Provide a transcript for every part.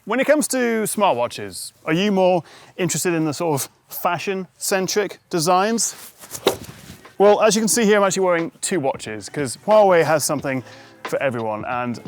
When it comes to smartwatches, are you more interested in the sort of fashion-centric designs? Well, as you can see here, I'm actually wearing two watches because Huawei has something for everyone, and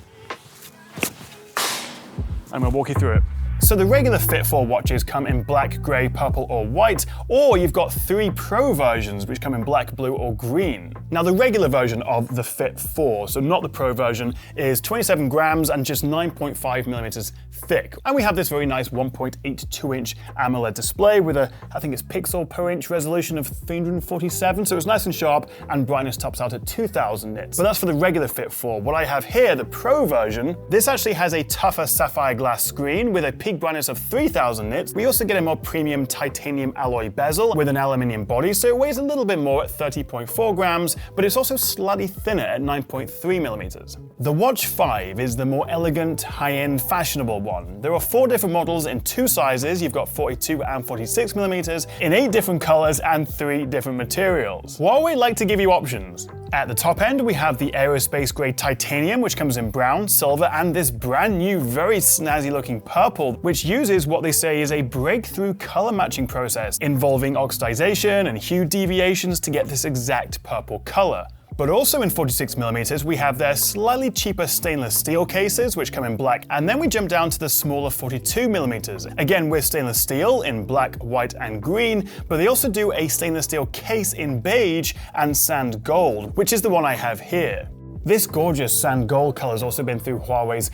I'm gonna walk you through it. So the regular Fit 4 watches come in black, grey, purple or white, or you've got 3 Pro versions which come in black, blue or green. Now the regular version of the Fit 4, so not the Pro version, is 27 grams and just 9.5 millimeters thick. And we have this very nice 1.82-inch AMOLED display with a, I think it's pixel per inch resolution of 347, so it's nice and sharp, and brightness tops out at 2000 nits. But that's for the regular Fit 4. What I have here, the Pro version, this actually has a tougher sapphire glass screen with a peak brightness of 3000 nits. We also get a more premium titanium alloy bezel with an aluminium body, so it weighs a little bit more at 30.4 grams, but it's also slightly thinner at 9.3 millimeters. The Watch 5 is the more elegant, high-end, fashionable one. There are 4 different models in 2 sizes. You've got 42 and 46 millimeters in 8 different colors and 3 different materials. Huawei like to give you options. At the top end, we have the aerospace grade titanium, which comes in brown, silver, and this brand new, very snazzy looking purple, which uses what they say is a breakthrough color matching process involving oxidization and hue deviations to get this exact purple color. But also in 46mm, we have their slightly cheaper stainless steel cases, which come in black, and then we jump down to the smaller 42mm, again with stainless steel in black, white, and green, but they also do a stainless steel case in beige and sand gold, which is the one I have here. This gorgeous sand gold color has also been through Huawei's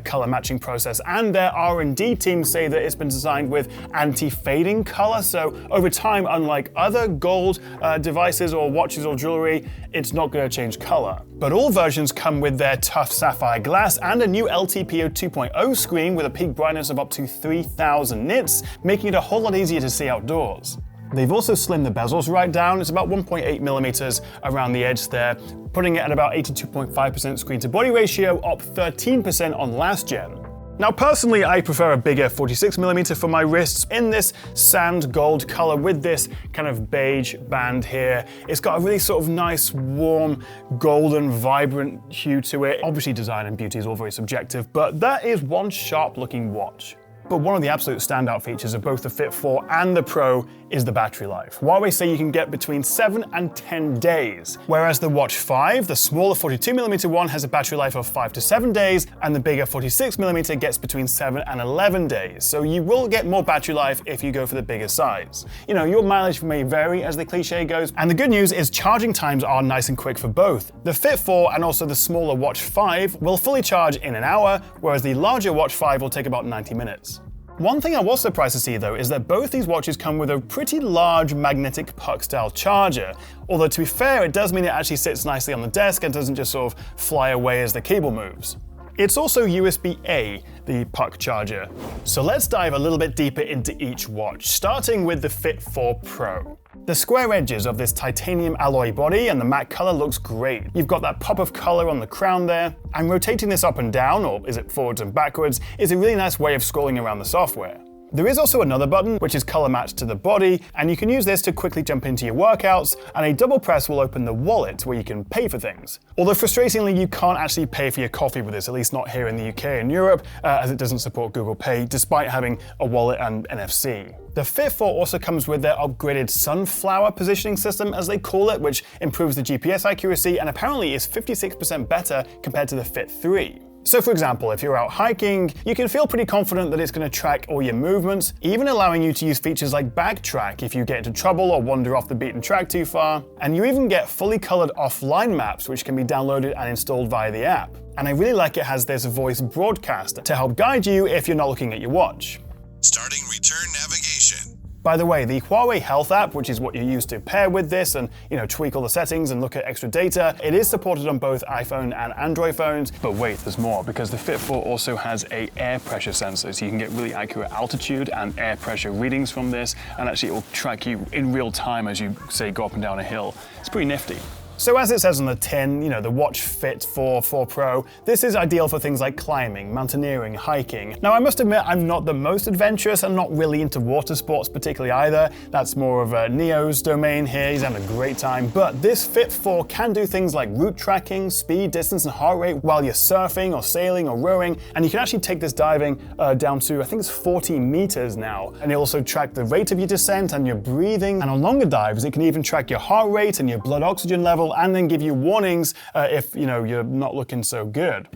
color matching process, and their R&D team say that it's been designed with anti-fading color, so over time, unlike other gold devices or watches or jewelry, it's not going to change color. But all versions come with their tough sapphire glass and a new LTPO 2.0 screen with a peak brightness of up to 3000 nits, making it a whole lot easier to see outdoors. They've also slimmed the bezels right down. It's about 1.8 millimeters around the edge there, putting it at about 82.5% screen to body ratio, up 13% on last gen. Now personally, I prefer a bigger 46mm for my wrists in this sand gold color with this kind of beige band here. It's got a really sort of nice, warm, golden, vibrant hue to it. Obviously design and beauty is all very subjective, but that is one sharp looking watch. But one of the absolute standout features of both the Fit 4 and the Pro is the battery life. Huawei say you can get between 7 and 10 days, whereas the Watch 5, the smaller 42mm one, has a battery life of 5 to 7 days, and the bigger 46mm gets between 7 and 11 days. So you will get more battery life if you go for the bigger size. You know, your mileage may vary, as the cliche goes, and the good news is charging times are nice and quick for both. The Fit 4 and also the smaller Watch 5 will fully charge in an hour, whereas the larger Watch 5 will take about 90 minutes. One thing I was surprised to see though is that both these watches come with a pretty large magnetic puck-style charger, although to be fair, it does mean it actually sits nicely on the desk and doesn't just sort of fly away as the cable moves. It's also USB-A, the puck charger. So let's dive a little bit deeper into each watch, starting with the Fit 4 Pro. The square edges of this titanium alloy body and the matte color looks great. You've got that pop of color on the crown there, and rotating this up and down, or is it forwards and backwards, is a really nice way of scrolling around the software. There is also another button, which is color matched to the body, and you can use this to quickly jump into your workouts, and a double press will open the wallet where you can pay for things. Although frustratingly, you can't actually pay for your coffee with this, at least not here in the UK and Europe, as it doesn't support Google Pay, despite having a wallet and NFC. The Fit 4 also comes with their upgraded sunflower positioning system, as they call it, which improves the GPS accuracy and apparently is 56% better compared to the Fit 3. So for example, if you're out hiking, you can feel pretty confident that it's going to track all your movements, even allowing you to use features like backtrack if you get into trouble or wander off the beaten track too far. And you even get fully colored offline maps, which can be downloaded and installed via the app. And I really like it has this voice broadcast to help guide you if you're not looking at your watch. Starting return navigation. By the way, the Huawei Health app, which is what you use to pair with this and, tweak all the settings and look at extra data, it is supported on both iPhone and Android phones. But wait, there's more, because the Fit 4 also has a air pressure sensor, so you can get really accurate altitude and air pressure readings from this, and actually it will track you in real time as you, say, go up and down a hill. It's pretty nifty. So as it says on the tin, the Watch Fit 4 Pro, this is ideal for things like climbing, mountaineering, hiking. Now I must admit I'm not the most adventurous and not really into water sports particularly either. That's more of Neo's domain here, he's having a great time. But this Fit 4 can do things like route tracking, speed, distance and heart rate while you're surfing or sailing or rowing, and you can actually take this diving down to, I think it's 40 meters now. And it'll also track the rate of your descent and your breathing, and on longer dives it can even track your heart rate and your blood oxygen level and then give you warnings if you're not looking so good.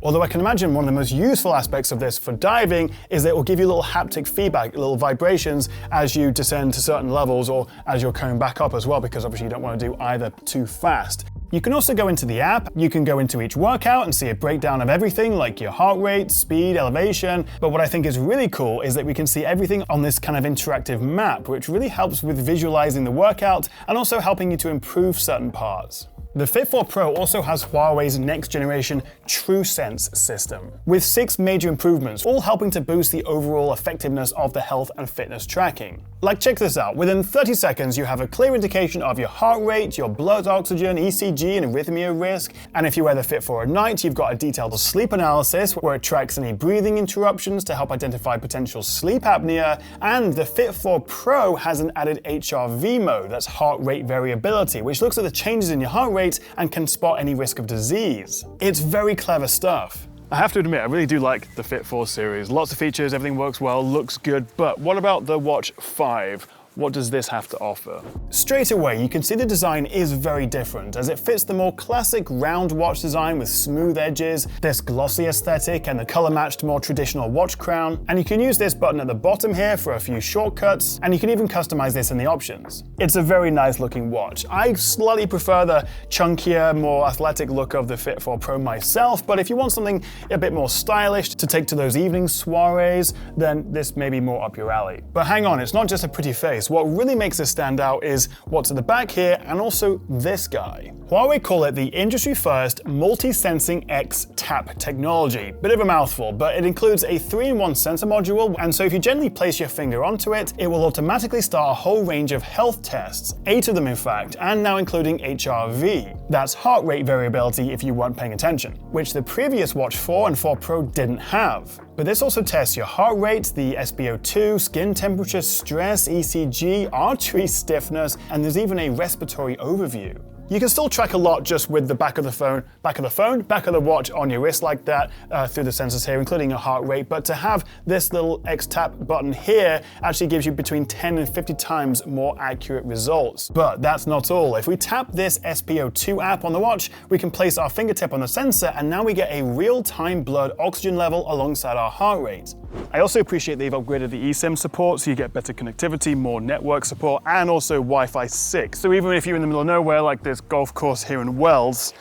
Although I can imagine one of the most useful aspects of this for diving is that it will give you little haptic feedback, little vibrations as you descend to certain levels or as you're coming back up as well, because obviously you don't want to do either too fast. You can also go into the app, you can go into each workout and see a breakdown of everything like your heart rate, speed, elevation, but what I think is really cool is that we can see everything on this kind of interactive map, which really helps with visualizing the workout and also helping you to improve certain parts. The Fit 4 Pro also has Huawei's next generation TrueSense system, with 6 major improvements, all helping to boost the overall effectiveness of the health and fitness tracking. Like, check this out, within 30 seconds you have a clear indication of your heart rate, your blood oxygen, ECG and arrhythmia risk, and if you wear the Fit 4 at night you've got a detailed sleep analysis where it tracks any breathing interruptions to help identify potential sleep apnea, and the Fit 4 Pro has an added HRV mode, that's heart rate variability, which looks at the changes in your heart rate and can spot any risk of disease. It's very clever stuff. I have to admit, I really do like the Fit 4 series. Lots of features, everything works well, looks good, but what about the Watch 5? What does this have to offer? Straight away, you can see the design is very different, as it fits the more classic round watch design with smooth edges, this glossy aesthetic, and the color-matched more traditional watch crown. And you can use this button at the bottom here for a few shortcuts, and you can even customize this in the options. It's a very nice looking watch. I slightly prefer the chunkier, more athletic look of the Fit 4 Pro myself, but if you want something a bit more stylish to take to those evening soirees, then this may be more up your alley. But hang on, it's not just a pretty face. What really makes this stand out is what's at the back here and also this guy. Huawei call it the industry first multi-sensing X tap technology. Bit of a mouthful, but it includes a 3-in-1 sensor module, and so if you gently place your finger onto it, it will automatically start a whole range of health tests, 8 of them in fact, and now including HRV. That's heart rate variability if you weren't paying attention, which the previous Watch 4 and 4 Pro didn't have. But this also tests your heart rate, the SpO2, skin temperature, stress, ECG, artery stiffness, and there's even a respiratory overview. You can still track a lot just with the back of the watch on your wrist like that through the sensors here, including your heart rate, but to have this little X tap button here actually gives you between 10 and 50 times more accurate results. But that's not all. If we tap this SpO2 app on the watch, we can place our fingertip on the sensor and now we get a real-time blood oxygen level alongside our heart rate. I also appreciate they've upgraded the eSIM support so you get better connectivity, more network support, and also Wi-Fi 6. So even if you're in the middle of nowhere like this golf course here in Wells,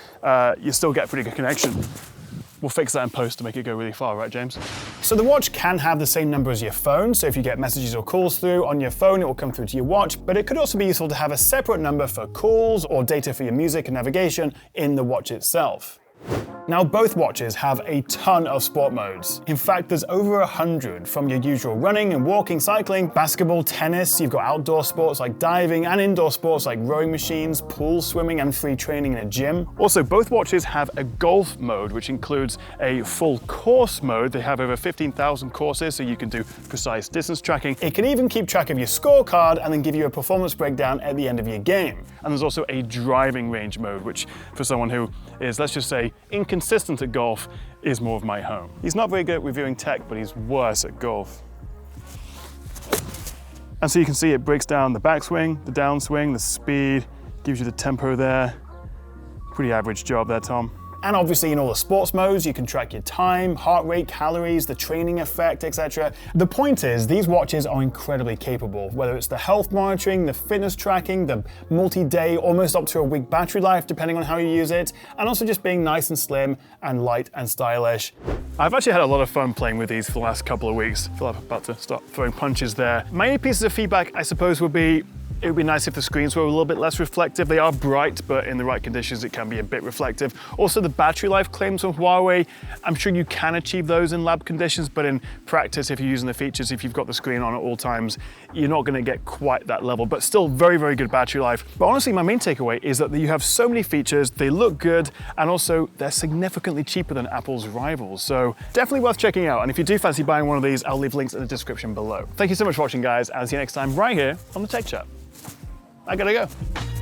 you still get pretty good connection. We'll fix that in post to make it go really far, right, James? So the watch can have the same number as your phone, so if you get messages or calls through on your phone, it will come through to your watch, but it could also be useful to have a separate number for calls or data for your music and navigation in the watch itself. Now, both watches have a ton of sport modes. In fact, there's over 100, from your usual running and walking, cycling, basketball, tennis, you've got outdoor sports like diving, and indoor sports like rowing machines, pool swimming, and free training in a gym. Also, both watches have a golf mode, which includes a full course mode. They have over 15,000 courses, so you can do precise distance tracking. It can even keep track of your scorecard and then give you a performance breakdown at the end of your game. And there's also a driving range mode, which for someone who is, let's just say, inconsistent at golf, is more of my home. He's not very good at reviewing tech, but he's worse at golf. And so you can see it breaks down the backswing, the downswing, the speed, gives you the tempo there. Pretty average job there, Tom. And obviously in all the sports modes, you can track your time, heart rate, calories, the training effect, etc. The point is, these watches are incredibly capable, whether it's the health monitoring, the fitness tracking, the multi-day, almost up to a week battery life, depending on how you use it, and also just being nice and slim and light and stylish. I've actually had a lot of fun playing with these for the last couple of weeks. I feel like I'm about to start throwing punches there. My only pieces of feedback, I suppose, would be It would be nice if the screens were a little bit less reflective. They are bright, but in the right conditions, it can be a bit reflective. Also, the battery life claims from Huawei, I'm sure you can achieve those in lab conditions, but in practice, if you're using the features, if you've got the screen on at all times, you're not gonna get quite that level, but still very, very good battery life. But honestly, my main takeaway is that you have so many features, they look good, and also they're significantly cheaper than Apple's rivals. So definitely worth checking out. And if you do fancy buying one of these, I'll leave links in the description below. Thank you so much for watching, guys, and I'll see you next time right here on the Tech Chat. I gotta go.